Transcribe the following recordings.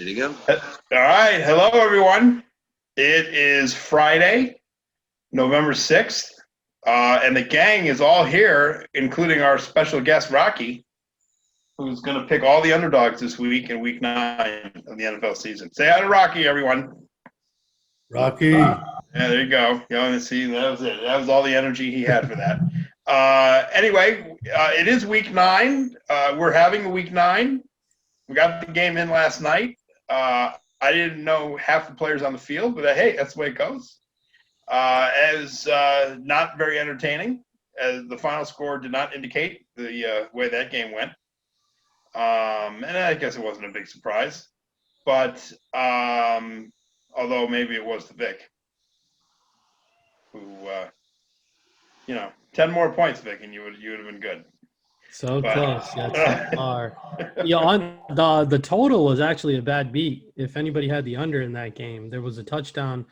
you go. All right. Hello, everyone. It is Friday, November 6th, and the gang is all here, including our special guest, Rocky, who's going to pick all the underdogs this week in week 9 of the NFL season. Say hi to Rocky, everyone. Rocky. Yeah, there you go. See, that was it. That was all the energy he had for that. Anyway, it is week 9. We're having a week 9. We got the game in last night. I didn't know half the players on the field, but hey, that's the way it goes. As not very entertaining, as the final score did not indicate the way that game went. And I guess it wasn't a big surprise. But although maybe it was the Vic, who, 10 more points, Vic, and you would have been good. So close, yet so far. The total was actually a bad beat. If anybody had the under in that game, there was a touchdown.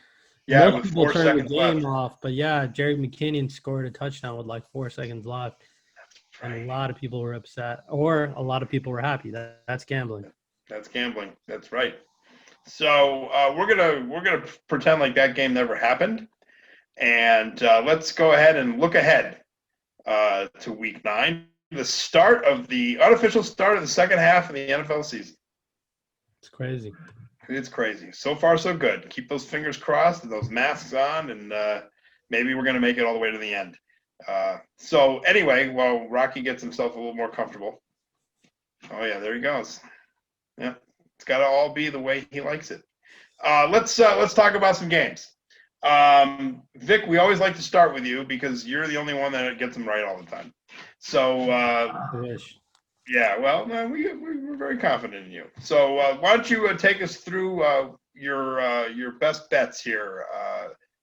Yeah, most with people 4 turned the seconds game left. off, but yeah, Jared McKinnon scored a touchdown with like 4 seconds left, and a lot of people were upset, or a lot of people were happy. That's gambling. That's gambling. That's right. So we're gonna pretend like that game never happened, and let's go ahead and look ahead to week 9. The unofficial start of the second half of the NFL season. It's crazy. It's crazy. So far, so good. Keep those fingers crossed and those masks on, and maybe we're going to make it all the way to the end. So anyway, while Rocky gets himself a little more comfortable. Oh, yeah, there he goes. Yeah, it's got to all be the way he likes it. Let's talk about some games. Vic, we always like to start with you because you're the only one that gets them right all the time. So, I wish. yeah, well, we're very confident in you. So why don't you take us through your best bets here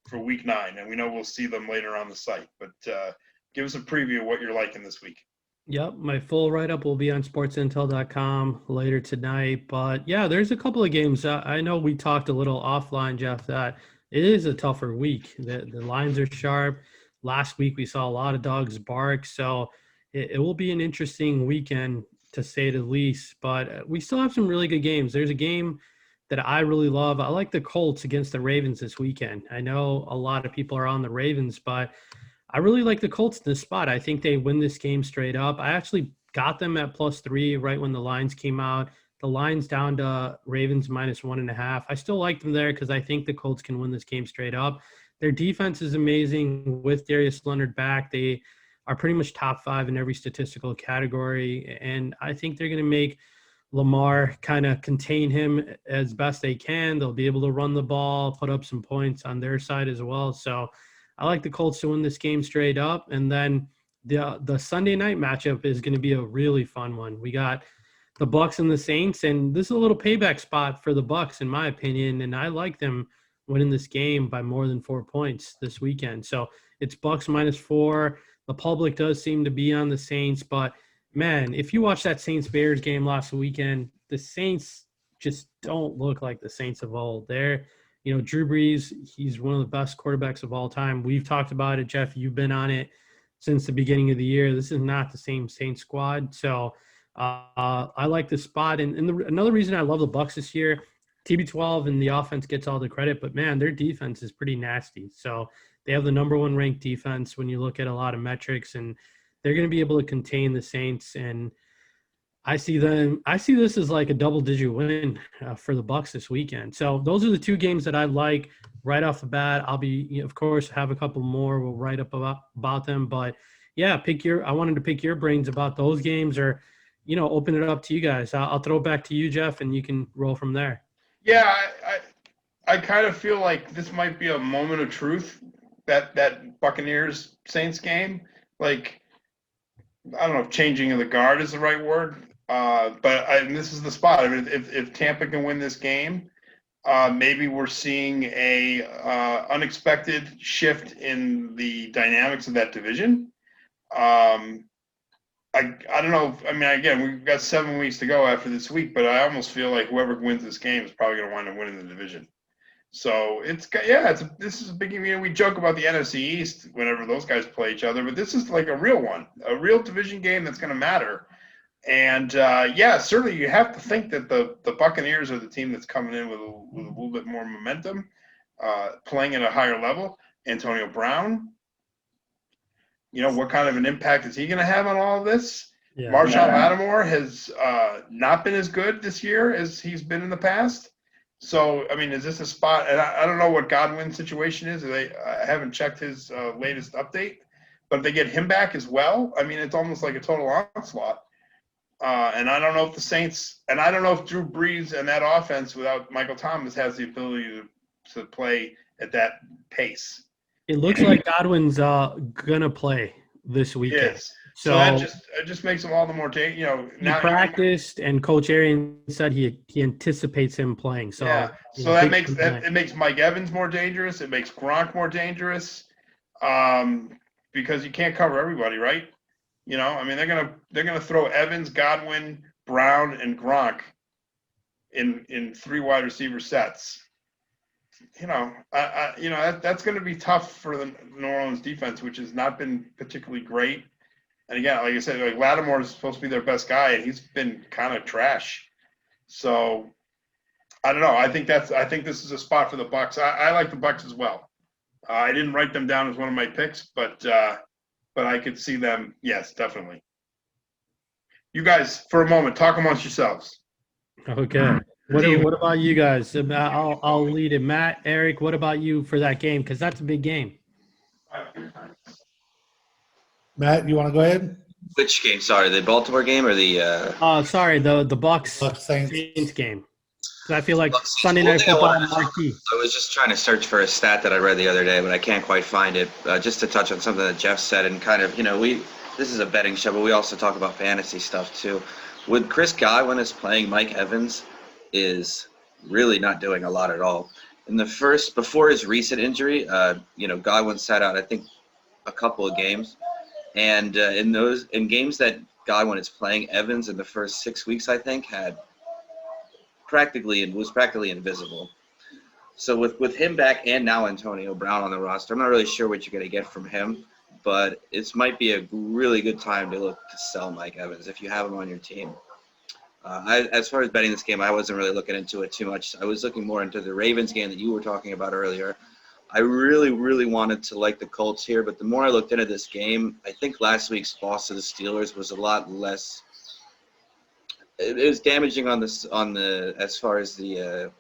for week 9, and we know we'll see them later on the site. But give us a preview of what you're liking this week. Yep, my full write-up will be on sportsintel.com later tonight. But yeah, there's a couple of games. I know we talked a little offline, Jeff, that it is a tougher week. The lines are sharp. Last week we saw a lot of dogs bark, so it will be an interesting weekend to say the least. But we still have some really good games. There's a game that I really love. I like the Colts against the Ravens this weekend. I know a lot of people are on the Ravens, but I really like the Colts in this spot. I think they win this game straight up. I actually got them at +3 right when the lines came out. The line's down to Ravens -1.5. I still like them there because I think the Colts can win this game straight up. Their defense is amazing with Darius Leonard back. They are pretty much top 5 in every statistical category, and I think they're going to make Lamar kind of contain him as best they can. They'll be able to run the ball, put up some points on their side as well. So I like the Colts to win this game straight up. And then the Sunday night matchup is going to be a really fun one. We got the Bucs and the Saints, and this is a little payback spot for the Bucs, in my opinion. And I like them winning this game by more than 4 points this weekend. So it's Bucs -4. The public does seem to be on the Saints, but man, if you watch that Saints-Bears game last weekend, the Saints just don't look like the Saints of old. They're, Drew Brees, he's one of the best quarterbacks of all time. We've talked about it, Jeff. You've been on it since the beginning of the year. This is not the same Saints squad. So I like this spot. And another reason I love the Bucs this year, TB12 and the offense gets all the credit, but man, their defense is pretty nasty. So they have the number 1 ranked defense when you look at a lot of metrics, and they're going to be able to contain the Saints. And I see this as like a double-digit win for the Bucs this weekend. So those are the 2 games that I like right off the bat. I'll be, of course, have a couple more. We'll write up about them. But yeah, I wanted to pick your brains about those games, or open it up to you guys. I'll throw it back to you, Jeff, and you can roll from there. Yeah, I kind of feel like this might be a moment of truth, that Buccaneers Saints game. Like, I don't know if changing of the guard is the right word, but this is the spot. I mean, if Tampa can win this game, maybe we're seeing a unexpected shift in the dynamics of that division. I don't know. I mean, again, we've got 7 weeks to go after this week, but I almost feel like whoever wins this game is probably going to wind up winning the division. So this is a big game. We joke about the NFC East whenever those guys play each other, but this is like a real one, a real division game that's going to matter. And yeah, certainly you have to think that the Buccaneers are the team that's coming in with a little bit more momentum, playing at a higher level. Antonio Brown, what kind of an impact is he going to have on all of this? Yeah. Marshawn Lattimore has not been as good this year as he's been in the past. So, I mean, is this a spot? And I don't know what Godwin's situation is. I haven't checked his latest update. But if they get him back as well, I mean, it's almost like a total onslaught. And I don't know if the Saints – and I don't know if Drew Brees and that offense without Michael Thomas has the ability to play at that pace. It looks like Godwin's gonna play this weekend. Yes. So that just makes him all the more he practiced, and Coach Arian said he anticipates him playing. So yeah. So it makes Mike Evans more dangerous. It makes Gronk more dangerous, because you can't cover everybody, right? I mean, they're gonna throw Evans, Godwin, Brown, and Gronk in 3 wide receiver sets. That's going to be tough for the New Orleans defense, which has not been particularly great. And again, like I said, like Lattimore is supposed to be their best guy, and he's been kind of trash. So I don't know. I think this is a spot for the Bucs. I like the Bucs as well. I didn't write them down as one of my picks, but I could see them. Yes, definitely. You guys, for a moment, talk amongst yourselves. Okay. What about you guys? I'll lead it. Matt, Eric, what about you for that game? Because that's a big game. Matt, you want to go ahead? Which game? Sorry, the Baltimore game or the? Sorry, the Bucs Saints game. So I feel like Sunday Night Football marquee. I was just trying to search for a stat that I read the other day, but I can't quite find it. Just to touch on something that Jeff said, and kind of, this is a betting show, but we also talk about fantasy stuff too. With Chris Godwin is playing, Mike Evans is really not doing a lot at all. Before his recent injury, Godwin sat out, I think, a couple of games. And in games that Godwin is playing, Evans in the first 6 weeks, I think, was practically invisible. So with him back and now Antonio Brown on the roster, I'm not really sure what you're going to get from him, but it might be a really good time to look to sell Mike Evans if you have him on your team. As far as betting this game, I wasn't really looking into it too much. I was looking more into the Ravens game that you were talking about earlier. I really, really wanted to like the Colts here, but the more I looked into this game, I think last week's loss to the Steelers was a lot less. It was damaging as far as the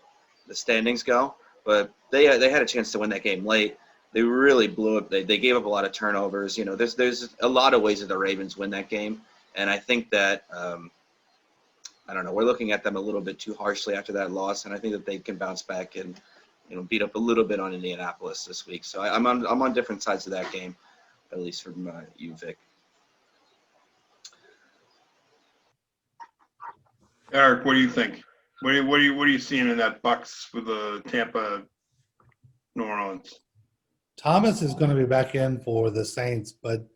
standings go, but they had a chance to win that game late. They really blew it. They gave up a lot of turnovers. There's a lot of ways that the Ravens win that game, and I think that. I don't know. We're looking at them a little bit too harshly after that loss, and I think that they can bounce back and beat up a little bit on Indianapolis this week. So I'm on different sides of that game, at least from you, Vic. Eric, what do you think? What are you seeing in that Bucs with the Tampa, New Orleans? Thomas is going to be back in for the Saints, but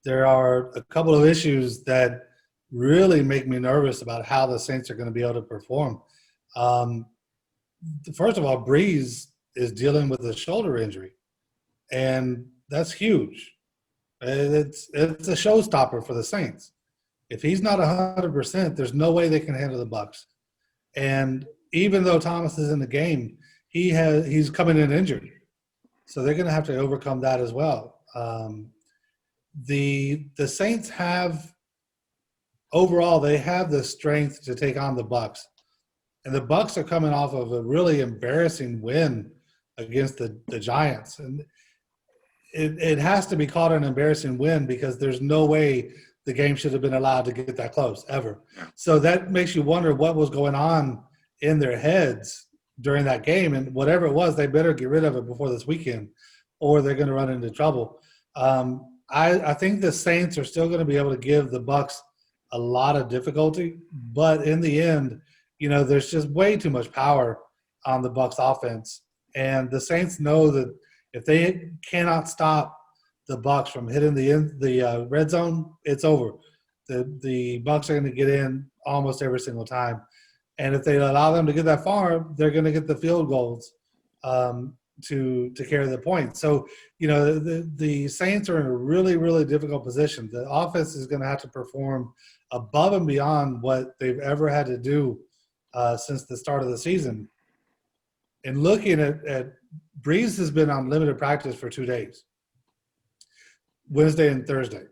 there are a couple of issues that really make me nervous about how the Saints are going to be able to perform. First of all, Breeze is dealing with a shoulder injury, and that's huge. It's a showstopper for the Saints. If he's not 100%, there's no way they can handle the Bucs. And even though Thomas is in the game, he's coming in injured, so they're going to have to overcome that as well. The Saints have. Overall, they have the strength to take on the Bucs, and the Bucs are coming off of a really embarrassing win against the Giants, and it has to be called an embarrassing win because there's no way the game should have been allowed to get that close ever. Yeah. So that makes you wonder what was going on in their heads during that game, and whatever it was, they better get rid of it before this weekend, or they're going to run into trouble. I think the Saints are still going to be able to give the Bucs a lot of difficulty, but in the end, there's just way too much power on the Bucs offense, and the Saints know that if they cannot stop the Bucs from hitting the red zone, it's over. The Bucs are going to get in almost every single time, and if they allow them to get that far, they're going to get the field goals to carry the point. So the Saints are in a really, really difficult position. The offense is going to have to perform above and beyond what they've ever had to do since the start of the season. And looking at Breeze has been on limited practice for 2 days, Wednesday and Thursday.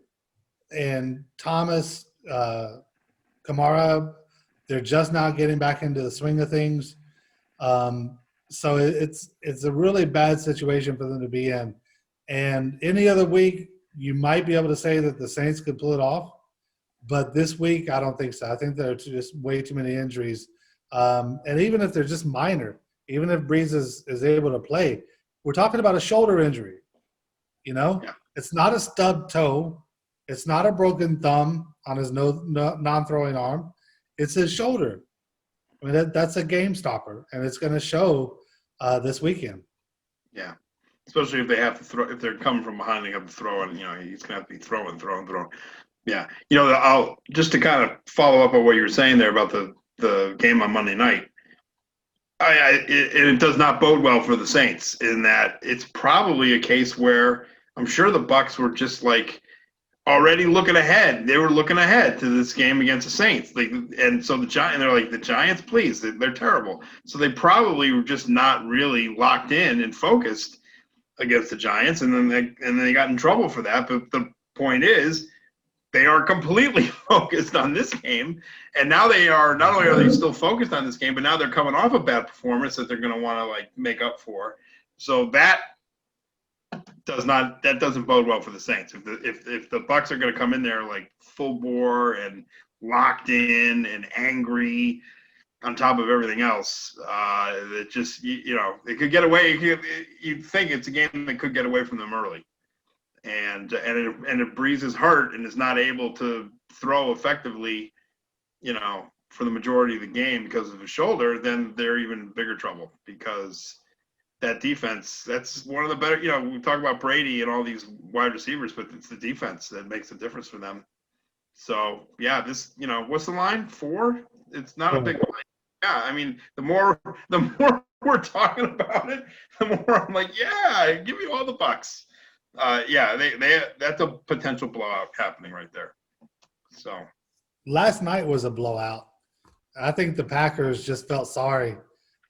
And Thomas, Kamara, they're just now getting back into the swing of things. So it's a really bad situation for them to be in. And any other week, you might be able to say that the Saints could pull it off. But this week, I don't think so. I think there are just way too many injuries. And even if they're just minor, even if Breeze is able to play, we're talking about a shoulder injury. You know, It's not a stubbed toe. It's not a broken thumb on his non-throwing arm. It's his shoulder. I mean, that's a game stopper, and it's going to show this weekend. Yeah, especially if they have to throw. If they're coming from behind, they have to throw, and he's going to have to be throwing. Yeah, I'll just to kind of follow up on what you were saying there about the game on Monday night. It does not bode well for the Saints in that it's probably a case where I'm sure the Bucs were just like already looking ahead. They were looking ahead to this game against the Saints. And so they're like, the Giants, please, they're terrible. So they probably were just not really locked in and focused against the Giants. And then they got in trouble for that. But the point is, they are completely focused on this game. And now they are, not only are they still focused on this game, but now they're coming off a bad performance that they're going to want to make up for. So that doesn't bode well for the Saints. If the Bucs are going to come in there like full bore and locked in and angry on top of everything else, it just, it could get away. You'd think it's a game that could get away from them early. And if Breeze is hurt and is not able to throw effectively, for the majority of the game because of his shoulder, then they're even bigger trouble because that defense, that's one of the better, we talk about Brady and all these wide receivers, but it's the defense that makes the difference for them. So, yeah, this, what's the line? 4? It's not a big line. Yeah, I mean, the more we're talking about it, the more I'm like, yeah, give me all the Bucs. That's a potential blowout happening right there. So last night was a blowout. I think the Packers just felt sorry.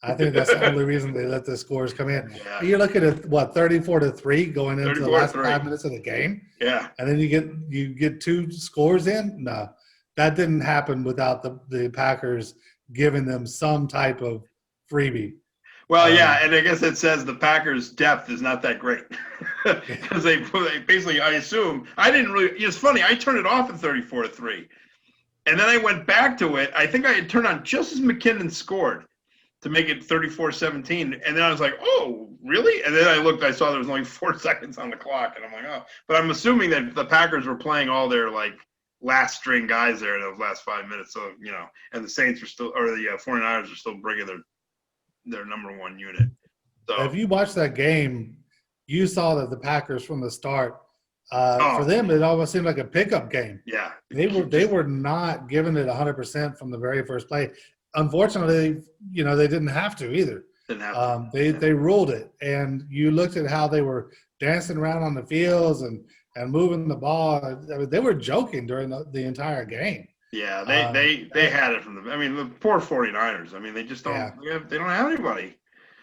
I think that's the only reason they let the scores come in. Yeah. You're looking at 34-3 going into the last 5 minutes of the game. Yeah, and then you get 2 scores in. No, that didn't happen without the Packers giving them some type of freebie. Well, yeah, and I guess it says the Packers' depth is not that great because they basically, I assume, I didn't really. It's funny, I turned it off at 34-3, and then I went back to it. I think I had turned on just as McKinnon scored to make it 34-17, and then I was like, oh, really? And then I saw there was only 4 seconds on the clock, and I'm like, oh. But I'm assuming that the Packers were playing all their last string guys there in those last 5 minutes, so and the Saints are still, or the 49ers are still bringing their number one unit. So if you watch that game, you saw that the Packers from the start, for them, it almost seemed like a pickup game. Yeah. They were not giving it 100% from the very first play. Unfortunately, they didn't have to either. They ruled it. And you looked at how they were dancing around on the fields and moving the ball. I mean, they were joking during the entire game. Yeah, they had it from the poor 49ers. I mean, they just don't they don't have anybody.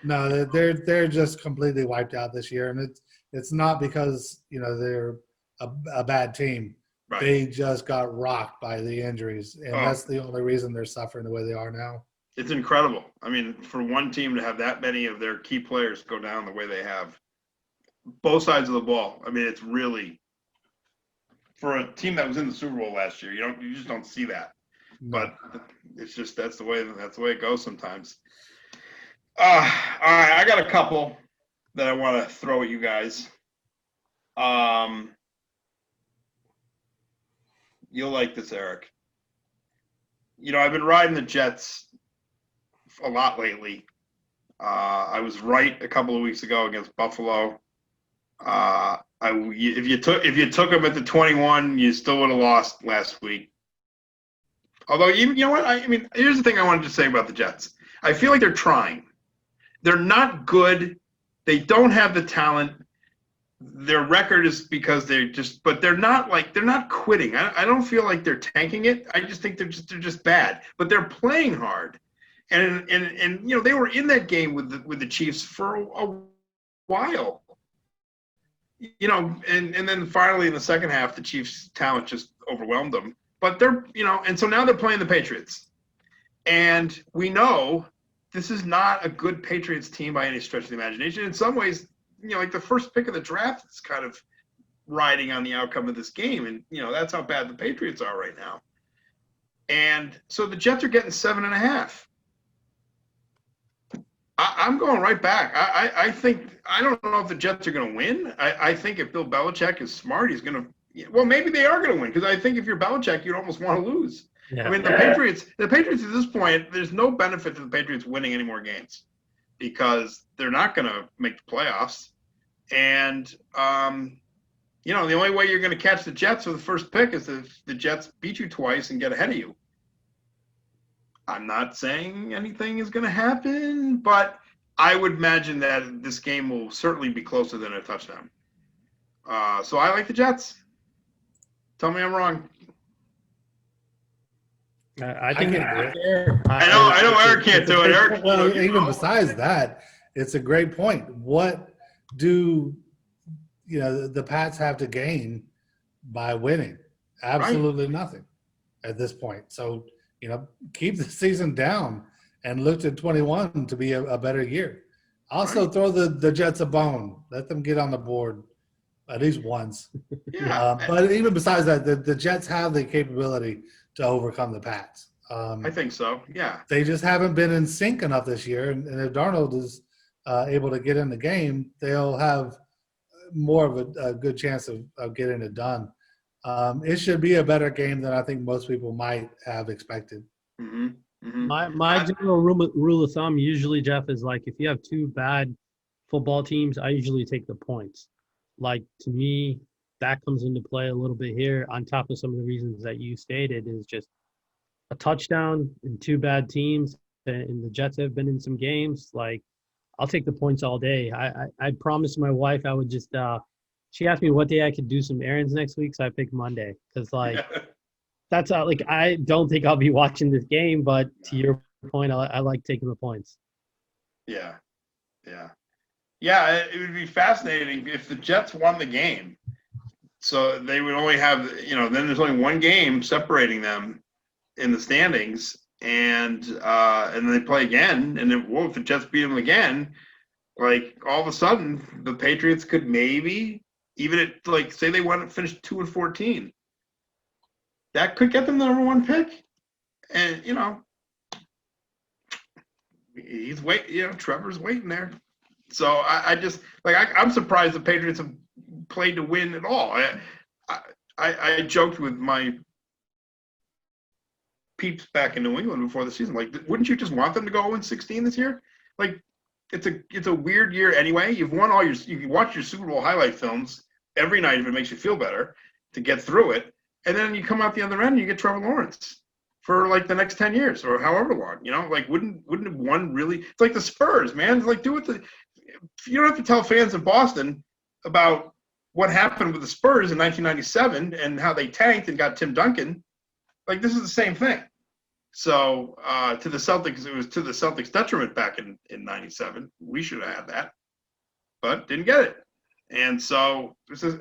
No, they're just completely wiped out this year, and it's not because they're a bad team. Right. They just got rocked by the injuries, and that's the only reason they're suffering the way they are now. It's incredible. I mean, for one team to have that many of their key players go down the way they have, both sides of the ball. I mean, it's really, for a team that was in the Super Bowl last year, you just don't see that. But it's just that's the way it goes sometimes. All right, I got a couple that I want to throw at you guys. You'll like this, Eric. I've been riding the Jets a lot lately. I was right a couple of weeks ago against Buffalo. If you took them at the 21, you still would have lost last week. Although, you know what? I mean, here's the thing I wanted to say about the Jets. I feel like they're trying. They're not good. They don't have the talent. their record is because but they're not quitting. I don't feel like they're tanking it. I just think they're just bad, but they're playing hard. And they were in that game with the Chiefs for a while. And then finally in the second half, the Chiefs' talent just overwhelmed them. But and so now they're playing the Patriots. And we know this is not a good Patriots team by any stretch of the imagination. In some ways, like the first pick of the draft is kind of riding on the outcome of this game. And, that's how bad the Patriots are right now. And so the Jets are getting 7.5. I'm going right back. I think – I don't know if the Jets are going to win. I think if Bill Belichick is smart, he's going to – well, maybe they are going to win because I think if you're Belichick, you'd almost want to lose. Yeah. I mean, the Patriots at this point, there's no benefit to the Patriots winning any more games because they're not going to make the playoffs. And, the only way you're going to catch the Jets with the first pick is if the Jets beat you twice and get ahead of you. I'm not saying anything is going to happen, but I would imagine that this game will certainly be closer than a touchdown. So I like the Jets. Tell me I'm wrong. I think it's fair. I know Eric can't do it. Eric, well, even besides that, it's a great point. What do the Pats have to gain by winning? Absolutely nothing at this point. So keep the season down and look to 21 to be a better year. Also, throw the Jets a bone. Let them get on the board at least once. Yeah. But even besides that, the Jets have the capability to overcome the Pats. I think so, yeah. They just haven't been in sync enough this year. And if Darnold is able to get in the game, they'll have more of a good chance of getting it done. It should be a better game than I think most people might have expected. Mm-hmm. Mm-hmm. My general rule of thumb usually, Jeff, is like if you have two bad football teams, I usually take the points. Like, to me, that comes into play a little bit here on top of some of the reasons that you stated is just a touchdown in two bad teams. And the Jets have been in some games. Like, I'll take the points all day. I promised my wife I would just she asked me what day I could do some errands next week, so I picked Monday because that's how, I don't think I'll be watching this game, but to your point, I like taking the points. Yeah. It would be fascinating if the Jets won the game. So they would only have, then there's only one game separating them in the standings, and then they play again, and if the Jets beat them again, all of a sudden the Patriots could maybe even say they finished 2-14. That could get them the number one pick. And, he's Trevor's waiting there. So I just, I'm surprised the Patriots have played to win at all. I joked with my peeps back in New England before the season. Wouldn't you just want them to go 0-16 this year? It's a weird year anyway. You've won you can watch your Super Bowl highlight films every night if it makes you feel better to get through it. And then you come out the other end and you get Trevor Lawrence for the next 10 years or however long, wouldn't one really, it's like the Spurs, man. It's you don't have to tell fans in Boston about what happened with the Spurs in 1997 and how they tanked and got Tim Duncan. This is the same thing. So to the Celtics, it was to the Celtics' detriment back in 97. We should have had that, but didn't get it. And so this is,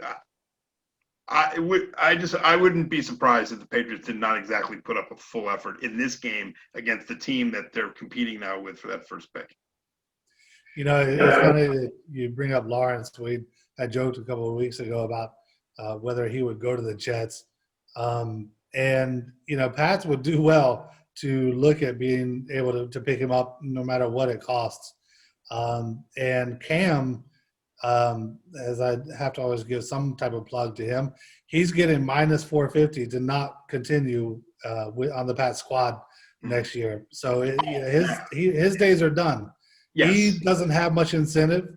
I wouldn't be surprised if the Patriots did not exactly put up a full effort in this game against the team that they're competing now with for that first pick. It's funny that you bring up Lawrence. I joked a couple of weeks ago about whether he would go to the Jets. And Pats would do well to look at being able to pick him up no matter what it costs. And Cam, as I have to always give some type of plug to him, he's getting minus 450 to not continue on the Pats squad next year. So his days are done. Yes. He doesn't have much incentive.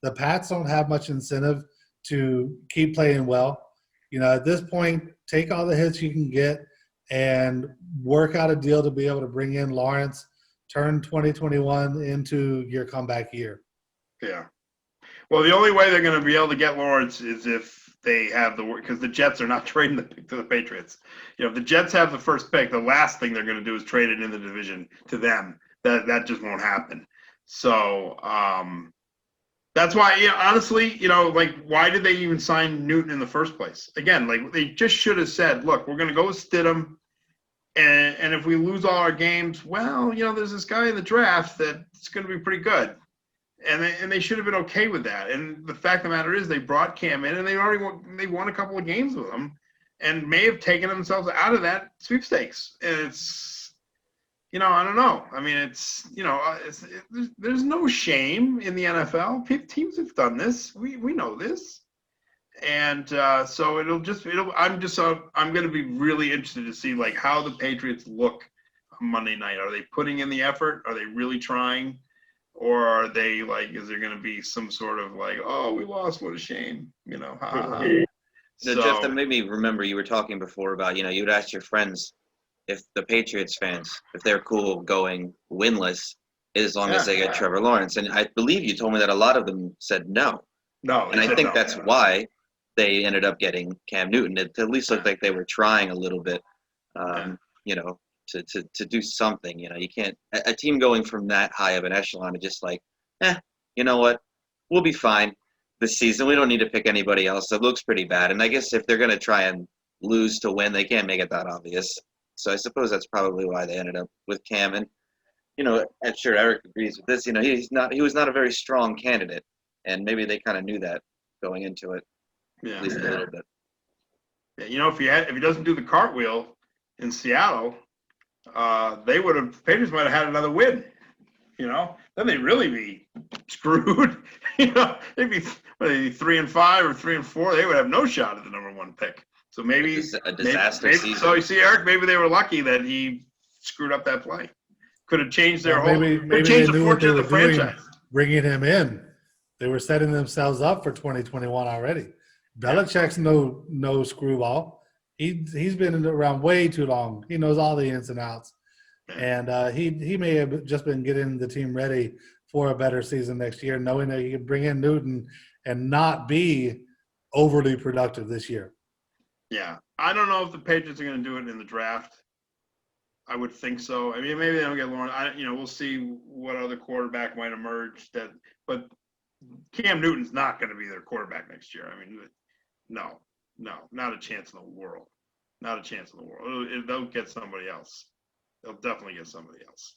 The Pats don't have much incentive to keep playing well. At this point, take all the hits you can get and work out a deal to be able to bring in Lawrence, turn 2021 into your comeback year. Yeah. Well, the only way they're going to be able to get Lawrence is if they have because the Jets are not trading the pick to the Patriots. If the Jets have the first pick, the last thing they're going to do is trade it in the division to them. That just won't happen. So that's why, honestly, why did they even sign Newton in the first place? Again, they just should have said, look, we're going to go with Stidham, and if we lose all our games, well, there's this guy in the draft that's going to be pretty good. And they should have been okay with that. And the fact of the matter is they brought Cam in, and they won a couple of games with him and may have taken themselves out of that sweepstakes. And it's, I don't know. I mean, there's no shame in the NFL. Teams have done this. We know this. And so I'm going to be really interested to see how the Patriots look on Monday night. Are they putting in the effort? Are they really trying? Or are they is there going to be some sort of oh, we lost, what a shame, So, Jeff, that made me remember you were talking before about, you'd ask your friends if the Patriots fans, if they're cool going winless as long as they get Trevor Lawrence. And I believe you told me that a lot of them said no. No. And I think that's why they ended up getting Cam Newton. It at least looked like they were trying a little bit, to do something. You can't – a team going from that high of an echelon to just you know what, we'll be fine this season. We don't need to pick anybody else. It looks pretty bad. And I guess if they're going to try and lose to win, they can't make it that obvious. So I suppose that's probably why they ended up with Cam. And, I'm sure Eric agrees with this. He was not a very strong candidate. And maybe they kind of knew that going into it, at least a little bit. Yeah, if he doesn't do the cartwheel in Seattle – Patriots might have had another win, then they'd really be screwed. They'd be 3-5 or 3-4. They would have no shot at the number 1 pick. So maybe a disaster season. So you see, Eric, maybe they were lucky that he screwed up that play. Could have changed their maybe changed they the knew what they fortune of the were doing, franchise. Bringing him in. They were setting themselves up for 2021 already. Belichick's no screwball. He's been around way too long. He knows all the ins and outs, and he may have just been getting the team ready for a better season next year, knowing that he can bring in Newton and not be overly productive this year. Yeah, I don't know if the Patriots are going to do it in the draft. I would think so. I mean, maybe they don't get Lawrence. We'll see what other quarterback might emerge. But Cam Newton's not going to be their quarterback next year. I mean, no, not a chance in the world. Not a chance in the world. They'll get somebody else. They'll definitely get somebody else.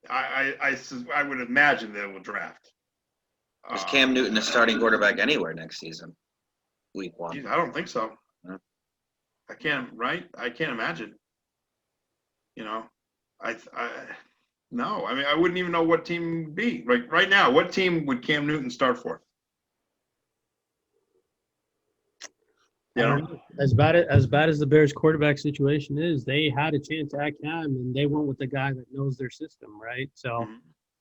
I would imagine they will draft. Is Cam Newton a starting quarterback anywhere next season? Week 1. Geez, I don't think so. No. I can't imagine. No. I mean, I wouldn't even know what team would be. Right now, what team would Cam Newton start for? As bad as the Bears quarterback situation is, they had a chance at Cam, and they went with the guy that knows their system, right? So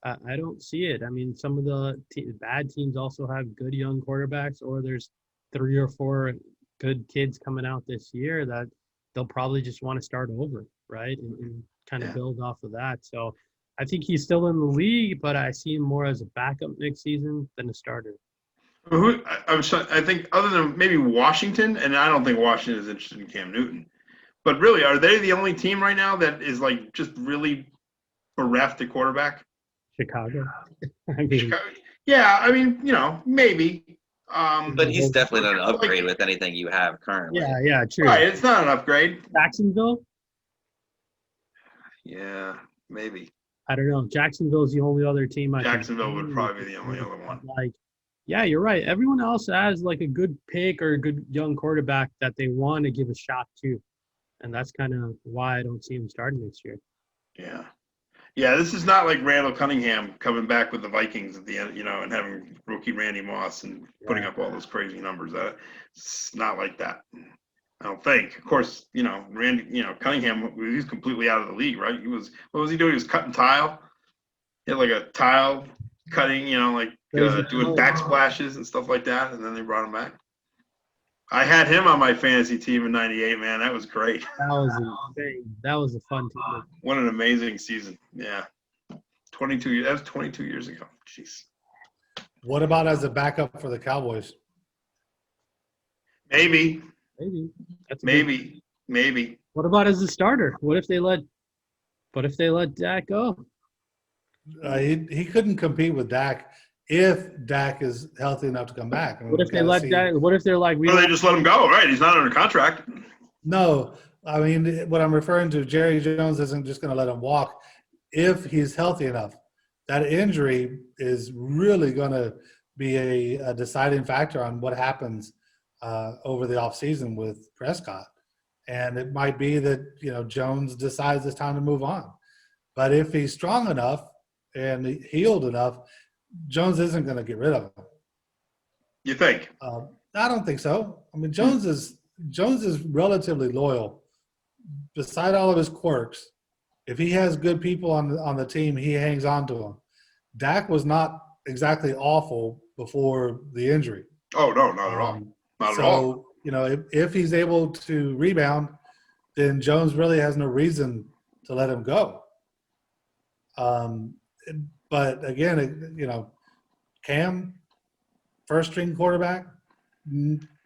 I don't see it. I mean, some of the bad teams also have good young quarterbacks, or there's 3 or 4 good kids coming out this year that they'll probably just want to start over, right, and kind of build off of that. So I think he's still in the league, but I see him more as a backup next season than a starter. I think other than maybe Washington, and I don't think Washington is interested in Cam Newton, but really, are they the only team right now that is just really bereft at quarterback? Chicago. Chicago. Yeah, I mean, maybe. But he's definitely not an upgrade with anything you have currently. Yeah, true. Right, it's not an upgrade. Jacksonville? Yeah, maybe. I don't know. Jacksonville's the only other team. Jacksonville would probably be the only other one. Yeah, you're right. Everyone else has a good pick or a good young quarterback that they want to give a shot to. And that's kind of why I don't see him starting this year. Yeah. Yeah, this is not like Randall Cunningham coming back with the Vikings at the end, and having rookie Randy Moss and putting up all those crazy numbers. It's not like that. I don't think. Of course, Cunningham, he's completely out of the league, right? What was he doing? He was cutting tile. He had a tile cutting, doing backsplashes and stuff like that, and then they brought him back. I had him on my fantasy team in '98, man. That was great. That was insane. That was a fun team. What an amazing season. Yeah. 22 years. That was 22 years ago. Jeez. What about as a backup for the Cowboys? Maybe. That's a good- Maybe. What about as a starter? What if they let Dak go? He couldn't compete with Dak if Dak is healthy enough to come back. I mean, What if we they gotta let see- Dak? What if they're like, we Or they don't? just let him go, right? He's not under contract. No, I mean, what I'm referring to, Jerry Jones isn't just going to let him walk if he's healthy enough. That injury is really going to be a deciding factor on what happens over the offseason with Prescott. And it might be that, Jones decides it's time to move on. But if he's strong enough and healed enough, Jones isn't going to get rid of him. You think? I don't think so. I mean, Jones is relatively loyal. Beside all of his quirks, if he has good people on the team, he hangs on to them. Dak was not exactly awful before the injury. Oh, no, not at all. Not at all. So, if he's able to rebound, then Jones really has no reason to let him go. But again, Cam, first string quarterback,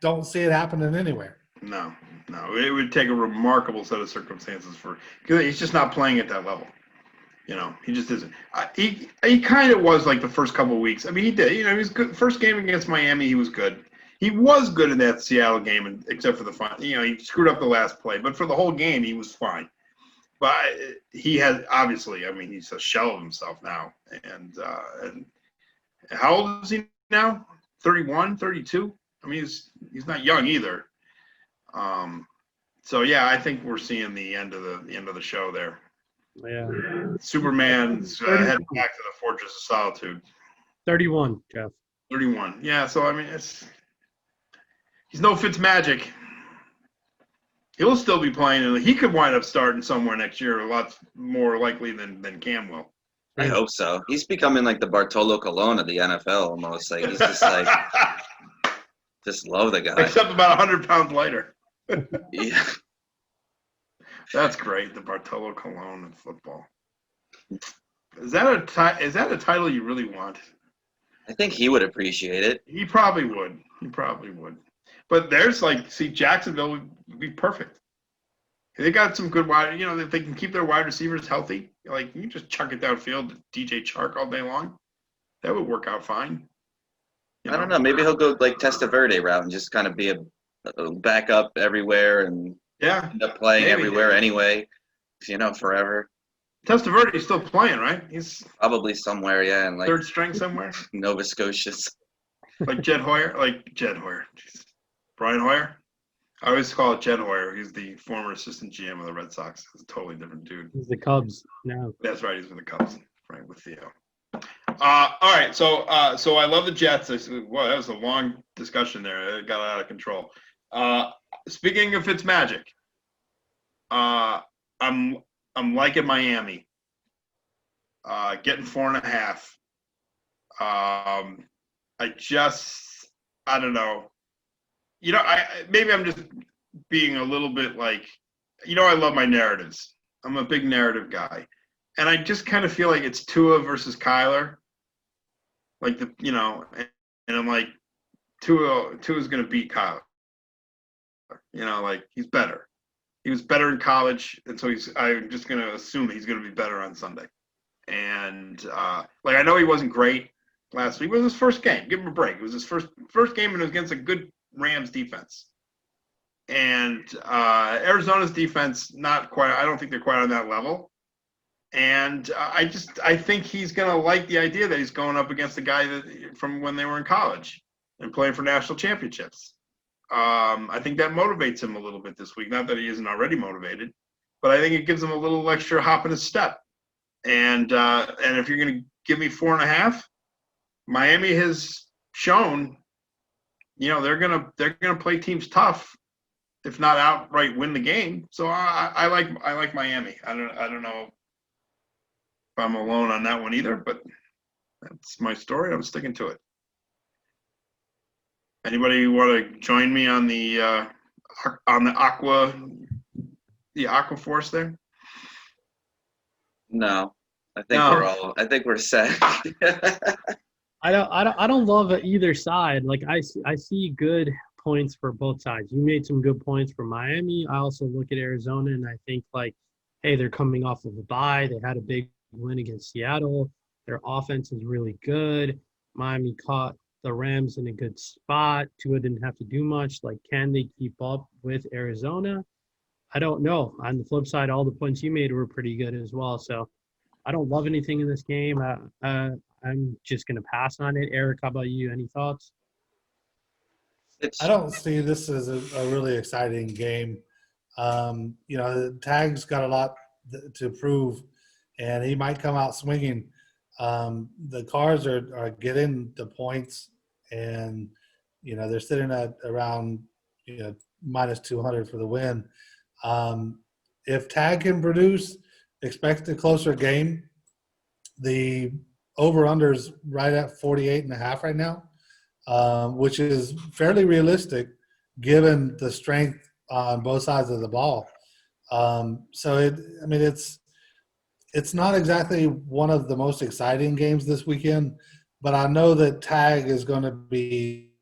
don't see it happening anywhere. No. It would take a remarkable set of circumstances because he's just not playing at that level. He just isn't. He kind of was like the first couple of weeks. I mean, he did. He was good. First game against Miami, he was good. He was good in that Seattle game, except for the final. He screwed up the last play, but for the whole game, he was fine. But he has obviously. I mean, he's a shell of himself now. And how old is he now? 31, 32? I mean, he's not young either. So yeah, I think we're seeing the end of the show there. Yeah. Superman's heading back to the Fortress of Solitude. 31, Jeff. 31. Yeah, so I mean, he's no Fitzmagic. He'll still be playing, and he could wind up starting somewhere next year, a lot more likely than Cam will. I hope so. He's becoming like the Bartolo Colon of the NFL almost. Like he's just like, just love the guy. Except about 100 pounds lighter. Yeah. That's great, the Bartolo Colon of football. Is that a title you really want? I think he would appreciate it. He probably would. But there's Jacksonville would be perfect. They got some good wide, if they can keep their wide receivers healthy, you just chuck it downfield to DJ Chark all day long. That would work out fine. I don't know. Maybe he'll go like Testaverde route and just kind of be a backup everywhere and end up playing everywhere anyway, forever. Testaverde's still playing, right? He's probably somewhere, yeah, in third string somewhere. Nova Scotia. Like Jed Hoyer. Jeez. Brian Hoyer. I always call it Jed Hoyer. He's the former assistant GM of the Red Sox. He's a totally different dude. He's the Cubs now. That's right. He's with the Cubs. Right, with Theo. All right. So I love the Jets. Well, that was a long discussion there. It got out of control. Speaking of Fitzmagic, I'm liking Miami. Getting 4.5. I don't know. Maybe I'm just being a little bit I love my narratives. I'm a big narrative guy. And I just kind of feel like it's Tua versus Kyler. And I'm like, Tua's going to beat Kyler. He's better. He was better in college, and so I'm just going to assume he's going to be better on Sunday. And I know he wasn't great last week. It was his first game. Give him a break. It was his first game, and it was against a good Rams defense. And Arizona's defense, not quite. I don't think they're quite on that level. And I think he's going to like the idea that he's going up against a guy from when they were in college and playing for national championships. I think that motivates him a little bit this week. Not that he isn't already motivated, but I think it gives him a little extra hop in his step. And if you're going to give me 4.5, Miami has shown, they're gonna play teams tough, if not outright win the game. So I like Miami. I don't know if I'm alone on that one either, but that's my story. I'm sticking to it. Anybody want to join me on the Aqua Force there? No, I think we're set. I don't love either side. Like I see good points for both sides. You made some good points for Miami. I also look at Arizona and I think like, hey, they're coming off of a bye. They had a big win against Seattle. Their offense is really good. Miami caught the Rams in a good spot. Tua didn't have to do much. Like, can they keep up with Arizona? I don't know. On the flip side, all the points you made were pretty good as well. So I don't love anything in this game. I'm just going to pass on it. Eric, how about you? Any thoughts? It's I don't see this as a really exciting game. Tag's got a lot to prove, and he might come out swinging. The Cards are getting the points, and they're sitting at around minus 200 for the win. If Tag can produce, expect a closer game. The over-under's right at 48.5 right now, which is fairly realistic given the strength on both sides of the ball. It's not exactly one of the most exciting games this weekend, but I know that Tag is going to be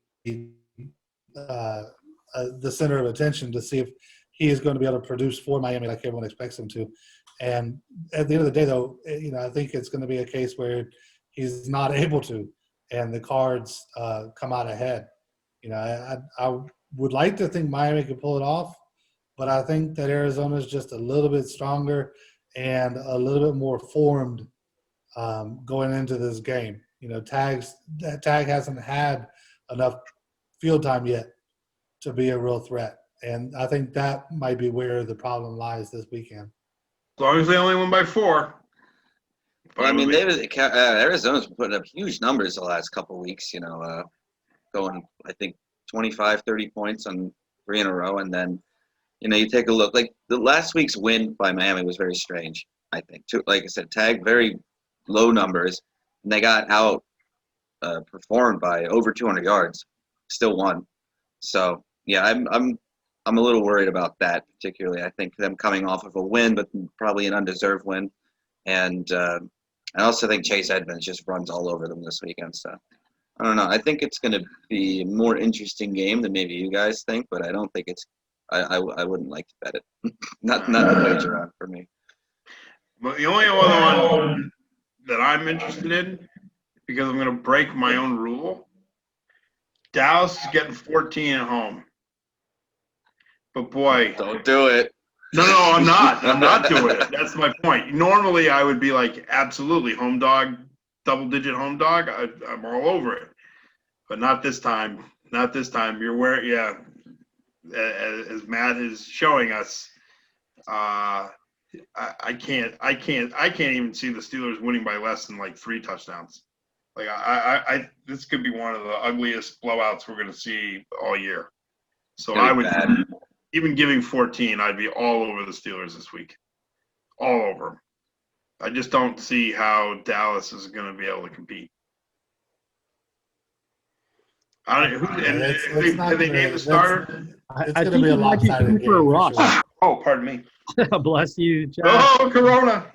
the center of attention to see if he is going to be able to produce for Miami like everyone expects him to. And at the end of the day, though, I think it's going to be a case where he's not able to, and the Cards come out ahead. I would like to think Miami could pull it off, but I think that Arizona is just a little bit stronger and a little bit more formed going into this game. Tag hasn't had enough field time yet to be a real threat, and I think that might be where the problem lies this weekend. As long as they only win by 4. Well, I mean, Arizona's been putting up huge numbers the last couple of weeks, going, I think, 25, 30 points on 3 in a row. And then, you take a look. Like, the last week's win by Miami was very strange, I think. Like I said, Tag, very low numbers. And they got out performed by over 200 yards, still won. So, yeah, I'm a little worried about that particularly. I think them coming off of a win, but probably an undeserved win. And I also think Chase Edmonds just runs all over them this weekend. So I don't know. I think it's going to be a more interesting game than maybe you guys think, but I don't think it's. I wouldn't like to bet it. not to wager on for me. But the only other one that I'm interested in, because I'm going to break my own rule, Dallas is getting 14 at home. But boy, Don't do it. No, I'm not. I'm not doing it. That's my point. Normally, I would be like, absolutely, home dog, double-digit home dog. I'm all over it. But not this time. Not this time. You're where, yeah, as Matt is showing us, I can't even see the Steelers winning by less than like 3 touchdowns. Like this could be one of the ugliest blowouts we're going to see all year. So I would. Bad. Even giving 14, I'd be all over the Steelers this week. All over them. I just don't see how Dallas is going to be able to compete. I don't know. Have they named the starter? It's I going to think be a it might be lopsided game. Cooper for Rush. sure. Oh, pardon me. Bless you, Jeff. Oh, Corona.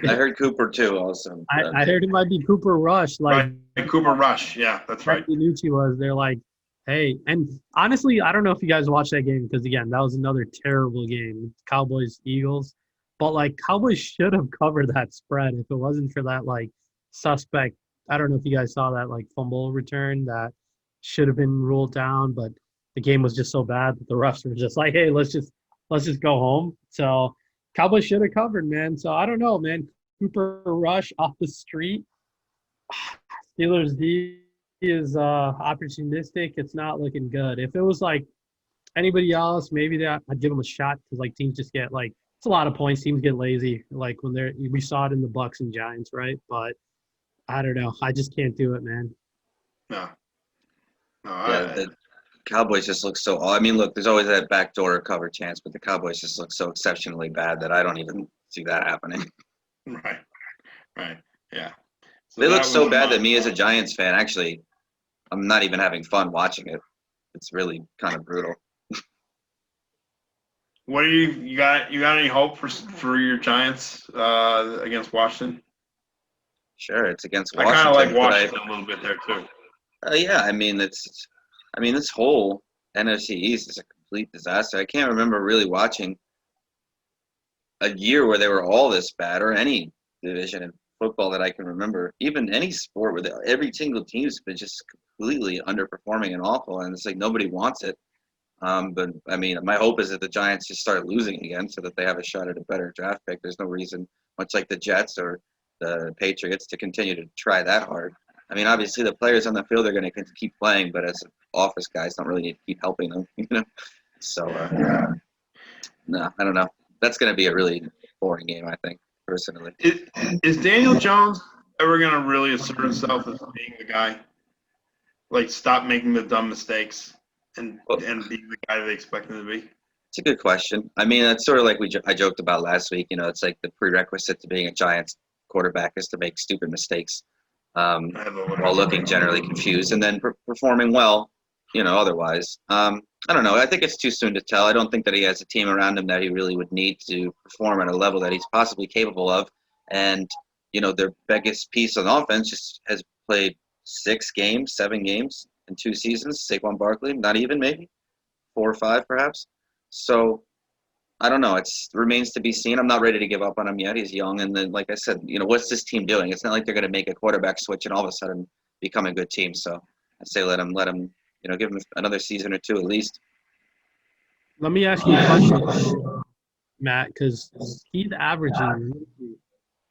I heard Cooper too. Also, I heard it might be Cooper Rush. Like Right. Cooper Rush. Yeah, that's right. Nucci was. They're like, hey, and honestly, I don't know if you guys watched that game because again, that was another terrible game, Cowboys Eagles. But like, Cowboys should have covered that spread if it wasn't for that like suspect. I don't know if you guys saw that like fumble return that should have been ruled down, but the game was just so bad that the refs were just like, hey, let's just go home. So Cowboys should have covered, man. So I don't know, man. Cooper Rush off the street. Steelers D is opportunistic. It's not looking good. If it was like anybody else, maybe I'd give them a shot because like teams just get like it's a lot of points. Teams get lazy. Like when we saw it in the Bucks and Giants, right? But I don't know. I just can't do it, man. No. the Cowboys just look so. I mean, look, there's always that backdoor cover chance, but the Cowboys just look so exceptionally bad that I don't even see that happening. Right. Yeah. So They look that so was bad my- that me as a Giants fan, actually, I'm not even having fun watching it. It's really kind of brutal. What do you got? You got any hope for your Giants against Washington? Sure, it's against I Washington. kind of like but Washington a little bit there too. Yeah, I mean this whole NFC East is a complete disaster. I can't remember really watching a year where they were all this bad, or any division in football that I can remember. Even any sport where every single team's been just completely underperforming and awful, and it's like nobody wants it. But I mean, my hope is that the Giants just start losing again, so that they have a shot at a better draft pick. There's no reason, much like the Jets or the Patriots, to continue to try that hard. I mean, obviously the players on the field are going to keep playing, but as office guys, don't really need to keep helping them, you know. So, no, I don't know. That's going to be a really boring game, I think, personally. Is Daniel Jones ever going to really assert himself as being the guy? Like, stop making the dumb mistakes and being the guy they expect him to be? It's a good question. I mean, it's sort of like I joked about last week. You know, it's like the prerequisite to being a Giants quarterback is to make stupid mistakes while looking generally confused, and then performing well, you know, otherwise. I don't know. I think it's too soon to tell. I don't think that he has a team around him that he really would need to perform at a level that he's possibly capable of. And, you know, their biggest piece on offense just has played 7 games in 2 seasons. Saquon Barkley, not even, maybe 4 or 5 perhaps. So I don't know. It remains to be seen. I'm not ready to give up on him yet. He's young, and then, like I said, you know, what's this team doing? It's not like they're going to make a quarterback switch and all of a sudden become a good team. So I say let him, you know, give him another season or 2 at least. Let me ask you a question, Matt, because he's averaging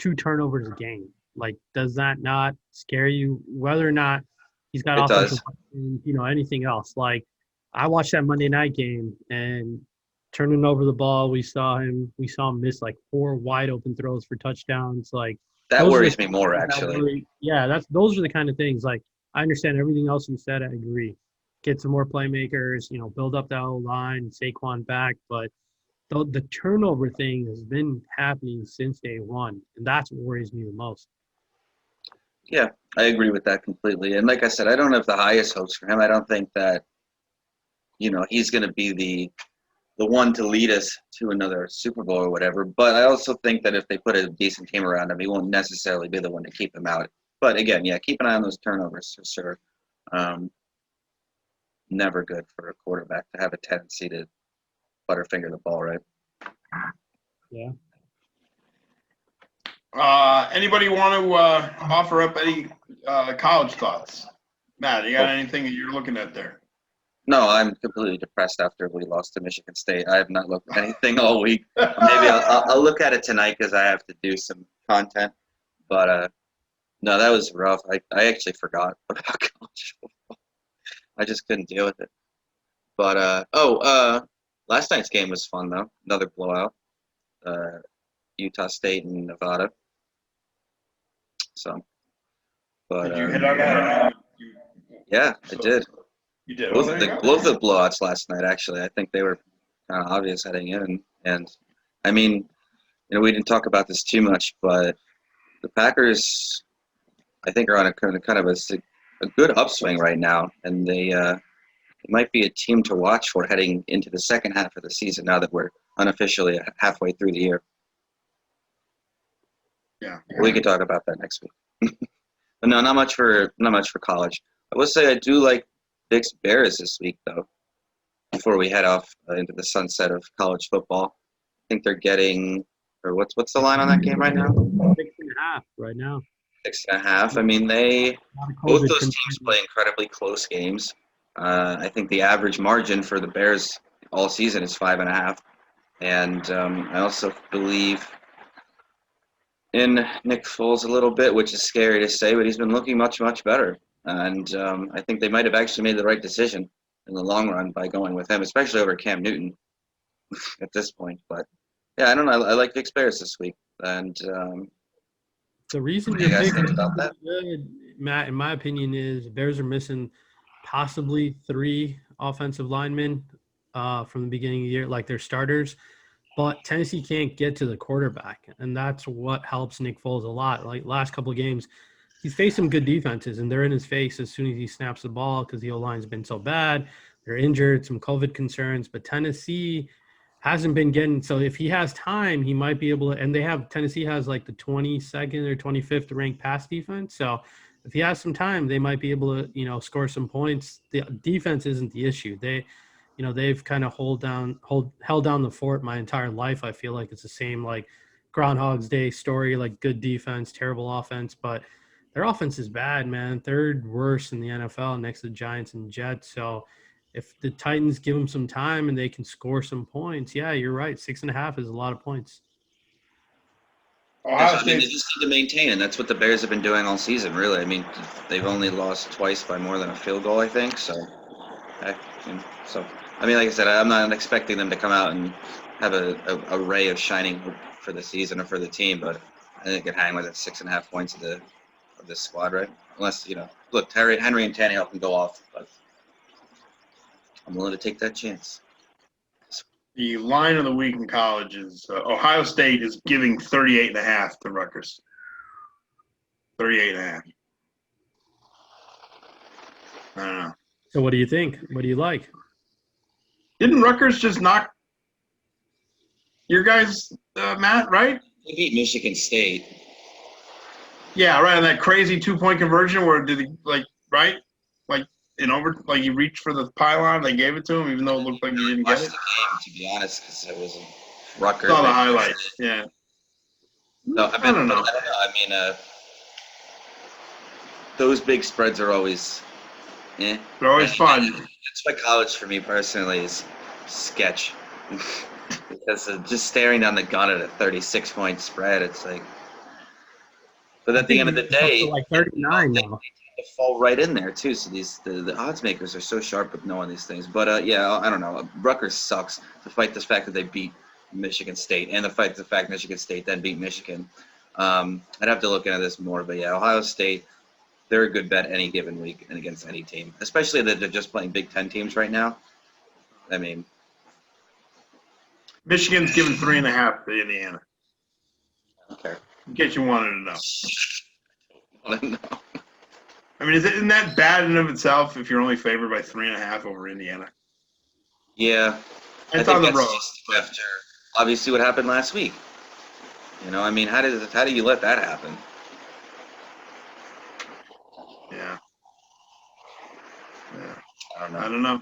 2 turnovers a game. Like, does that not scare you? Whether or not he's got It offensive, does. you know, anything else. Like, I watched that Monday night game, and turning over the ball, we saw him miss like 4 wide open throws for touchdowns. Like, That worries me more, actually. Those are the kind of things. Like, I understand everything else you said. I agree. Get some more playmakers, you know, build up that whole line, Saquon back. But the turnover thing has been happening since day one, and that's what worries me the most. Yeah, I agree with that completely. And like I said, I don't have the highest hopes for him. I don't think that, you know, he's going to be the one to lead us to another Super Bowl or whatever. But I also think that if they put a decent team around him, he won't necessarily be the one to keep him out. But again, yeah, keep an eye on those turnovers for sure. Never good for a quarterback to have a tendency to butterfinger the ball, right? Yeah. Anybody want to offer up any college thoughts? Matt, you got anything that you're looking at there? No, I'm completely depressed after we lost to Michigan State. I have not looked at anything all week. Maybe I'll look at it tonight because I have to do some content. But no, that was rough. I actually forgot about college football. I just couldn't deal with it. But last night's game was fun though. Another blowout. Utah State and Nevada. So, but Did you hit on that? yeah, I did. You did. Both of the blowouts last night, actually. I think they were kind of obvious heading in. And I mean, you know, we didn't talk about this too much, but the Packers, I think, are on a kind of a good upswing right now, and they might be a team to watch for heading into the second half of the season. Now that we're unofficially halfway through the year. Yeah. We can talk about that next week. But no, not much for college. I will say I do like Vic's Bears this week, though. Before we head off into the sunset of college football, I think they're getting, or what's the line on that game right now? 6.5 right now. 6.5. I mean, both those teams play incredibly close games. I think the average margin for the Bears all season is 5.5, and I also believe in Nick Foles a little bit, which is scary to say, but he's been looking much, much better. And I think they might have actually made the right decision in the long run by going with him, especially over Cam Newton at this point. But, yeah, I don't know. I like Vic's Bears this week. And the reason what do you're you guys picking think about that? good, Matt, in my opinion, is Bears are missing possibly 3 offensive linemen from the beginning of the year, like their starters. But Tennessee can't get to the quarterback, and that's what helps Nick Foles a lot. Like last couple of games, he's faced some good defenses, and they're in his face as soon as he snaps the ball because the O-line's been so bad. They're injured, some COVID concerns. But Tennessee hasn't been getting. So if he has time, he might be able to. And Tennessee has like the 22nd or 25th ranked pass defense. So if he has some time, they might be able to, score some points. The defense isn't the issue. They've kind of held down the fort my entire life. I feel like it's the same like Groundhog's Day story, like good defense, terrible offense, but their offense is bad, man. Third worst in the NFL next to the Giants and Jets. So if the Titans give them some time and they can score some points, yeah, you're right. 6.5 is a lot of points. Ohio They State. just need to maintain, and that's what the Bears have been doing all season, really. I mean, they've only lost twice by more than a field goal, I think. So, like I said, I'm not expecting them to come out and have a ray of shining hope for the season or for the team, but I think they can hang with it 6.5 points of this squad, right? Unless, look, Henry and Tannehill can go off, but I'm willing to take that chance. The line of the week in college is Ohio State is giving 38.5 to Rutgers. 38.5. I don't know. So what do you think? What do you like? Didn't Rutgers just knock your guys, Matt, right? They beat Michigan State. Yeah, right, on that crazy 2-point conversion where did he, he reached for the pylon, they gave it to him even though it looked like he didn't get Watched it? the game, to be honest, because it was Rutgers. Saw the highlights, yeah. No, I don't know. I mean, those big spreads are always, They're always fun. That's why college for me personally is sketch. Because just staring down the gun at a 36-point spread, it's like. But at the end of the day, like 39 now. They fall right in there too. So the odds makers are so sharp with knowing these things. But I don't know. Rutgers sucks to fight the fact that they beat Michigan State and the fact Michigan State then beat Michigan. I'd have to look into this more. But yeah, Ohio State, they're a good bet any given week and against any team, especially that they're just playing Big Ten teams right now. I mean, Michigan's given 3.5 to Indiana. okay. In case you wanted to know. I don't know. I mean, isn't that bad in and of itself if you're only favored by 3.5 over Indiana? Yeah. It's on the road. After obviously what happened last week. I mean, how do you let that happen? Yeah. I I don't know.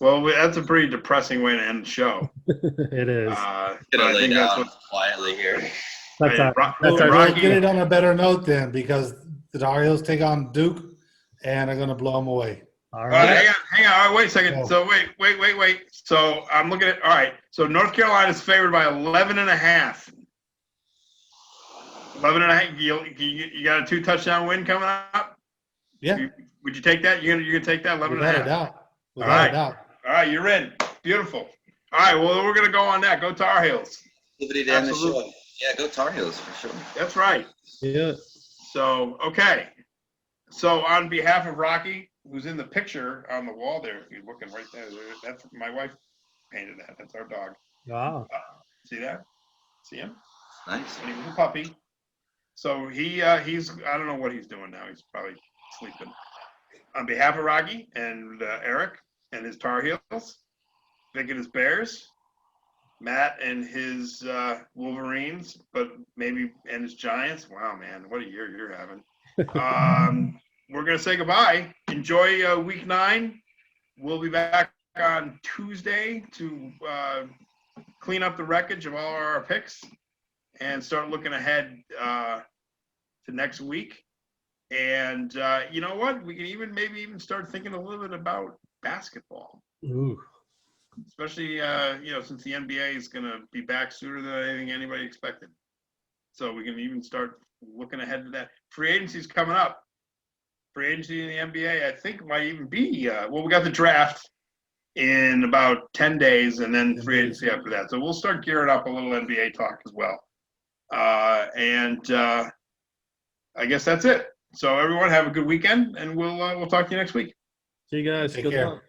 Well, that's a pretty depressing way to end the show. It is. But I think that's what quietly here. That's our We'll get it on a better note then, because the Tar Heels take on Duke and are going to blow them away. all right. hang on. All right, wait a second. Oh. So wait. So I'm looking at. All right. So North Carolina is favored by 11.5. 11.5. You got a 2-touchdown win coming up. Yeah, Would you take that? You're gonna take that 11.5. without a doubt. Without All right. a doubt. All right, you're in. Beautiful. All right. Well, we're gonna go on that. Go Tar Heels. Liberty to end the show. Absolutely. Yeah, go Tar Heels for sure. That's right. Yeah. So, okay. So, on behalf of Rocky, who's in the picture on the wall there, if you're looking right there, that's my wife painted that. That's our dog. Wow. See that? See him? Nice. And he was a puppy. So, he's, I don't know what he's doing now. He's probably sleeping. On behalf of Rocky and Eric and his Tar Heels, Vic and his Bears, Matt and his Wolverines, and his Giants. Wow, man, what a year you're having. We're going to say goodbye. Enjoy week 9. We'll be back on Tuesday to clean up the wreckage of all our picks and start looking ahead to next week. And you know what? We can maybe even start thinking a little bit about basketball. Ooh. Especially, since the NBA is going to be back sooner than I think anybody expected. So we can even start looking ahead to that. Free agency is coming up. Free agency in the NBA, I think, might even be we got the draft in about 10 days, and then free agency after that. So we'll start gearing up a little NBA talk as well. And I guess that's it. So everyone have a good weekend, and we'll talk to you next week. See you guys. Take Good care. luck.